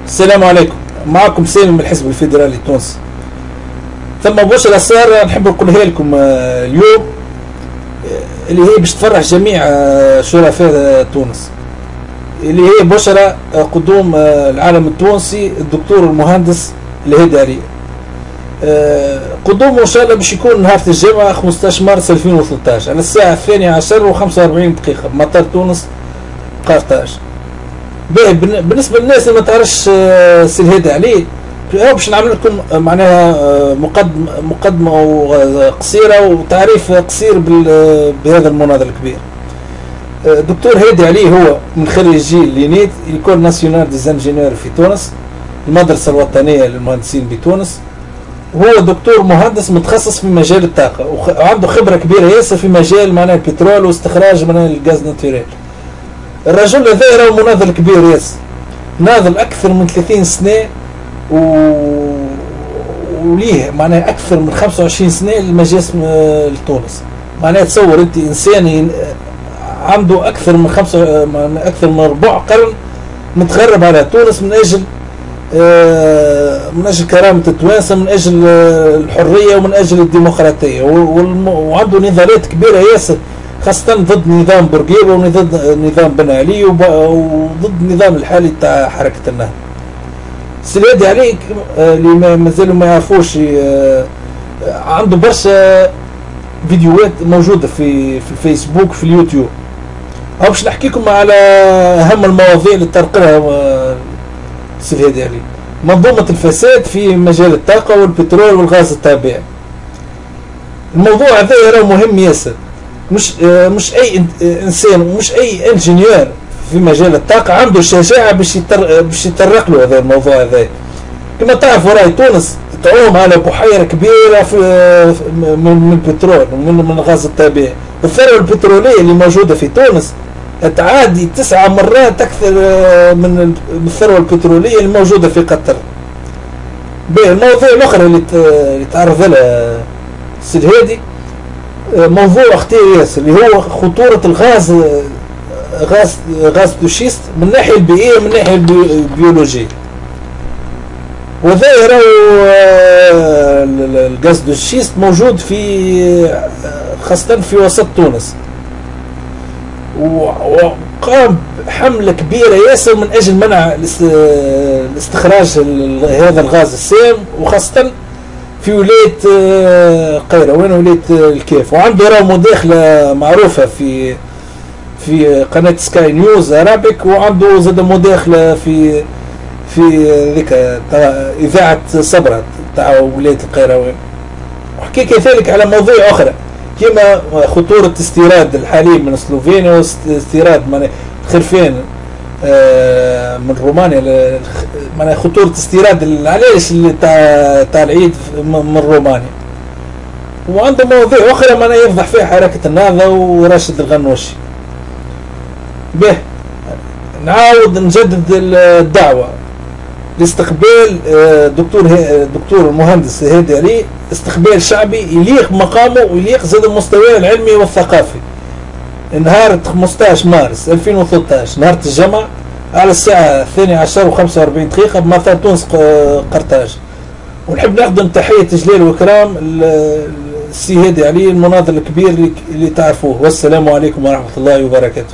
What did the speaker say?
السلام عليكم. معكم سالم من الحزب الفيدرالي التونسي. ثم بشرى صار نحب نقولها لكم اليوم، اللي هي باش تفرح جميع شرفاء تونس، اللي هي بشرى قدوم العالم التونسي الدكتور المهندس الهادي علي. قدومه ان شاء الله باش يكون نهار الجمعة 15 مارس 2013 على الساعة 12:45 بمطار تونس قرطاج. بالنسبه للناس اللي ما تعرفش سي الهادي علي، باش نعمل لكم معناها مقدمه قصيره وتعريف قصير بهذا المناضل الكبير. دكتور هادي علي هو من خريجي لينيت إيكول ناسيونال دي انجينيور في تونس، المدرسه الوطنيه للمهندسين بتونس. هو دكتور مهندس متخصص في مجال الطاقه وعنده خبره كبيره ياسر في مجال معناها البترول واستخراج معناها الغاز ناتوريل. الرجل هذا راهو مناضل كبير ياسر، ناضل اكثر من 30 سنه وليه معناها اكثر من 25 سنه للمجال لتونس. معناها تصور انت انسان عنده اكثر من ربع قرن متغرب على تونس من اجل كرامه التوانسه، من اجل الحريه ومن اجل الديمقراطيه، وعنده نضالات كبيره ياسر خاصة ضد نظام بورقيبة وضد نظام بن علي وضد النظام الحالي تاع حركة النهضة. السي الهادي علي اللي مازالوا ما يعرفوش، عنده برشا فيديوهات موجودة في الفيسبوك في اليوتيوب. أو باش نحكيكم على أهم المواضيع اللي طرق لها السي الهادي علي. منظومة الفساد في مجال الطاقة والبترول والغاز الطبيعي. الموضوع هذا راه مهم ياسر. مش اي انسان ومش اي انجينيور في مجال الطاقه عنده الشجاعه باش يتطرق له هذا الموضوع هذا. كما تعرفوا راهي تونس تعوم على بحيره كبيره من البترول ومن الغاز الطبيعي. الثروه البتروليه اللي موجوده في تونس تعادي 9 مرات اكثر من الثروه البتروليه اللي موجوده في قطر. المواضيع الاخرى اللي تعرض لها السي الهادي موضوع خطير ياسر، اللي هو خطورة غاز دوشيست من الناحية البيئية ومن الناحية البيولوجية. وظاهرة الغاز دوشيست موجود في خاصة في وسط تونس، وقام بحملة كبيرة ياسر من أجل منع الاستخراج هذا الغاز السام، وخاصة في ولاية قيروان وولاية الكيف. وعنده راه مداخلة معروفة في قناة سكاي نيوز أرابيك، وعنده زاد مداخلة في ذيك إذاعة صبرة تاع ولاية القيروان. وحكي كذلك على مواضيع أخرى كما خطورة استيراد الحليب من سلوفينيا واستيراد من خرفان من رومانيا، معناها خطورة استيراد العلاش اللي تاع العيد من رومانيا. وعنده مواضيع أخرى معناها يفضح فيها حركة النهضة وراشد الغنوشي. به نعاود نجدد الدعوة لاستقبال دكتور المهندس هادي علي، استقبال شعبي يليق مقامه ويليق زاد المستوى العلمي والثقافي، نهار 15 مارس 2013 نهار الجمعة على الساعة 12:45 بمطار تونس قرطاج. ونحب نقدم تحية إجلال وإكرام السي هادي علي المناضل الكبير اللي تعرفوه. والسلام عليكم ورحمة الله وبركاته.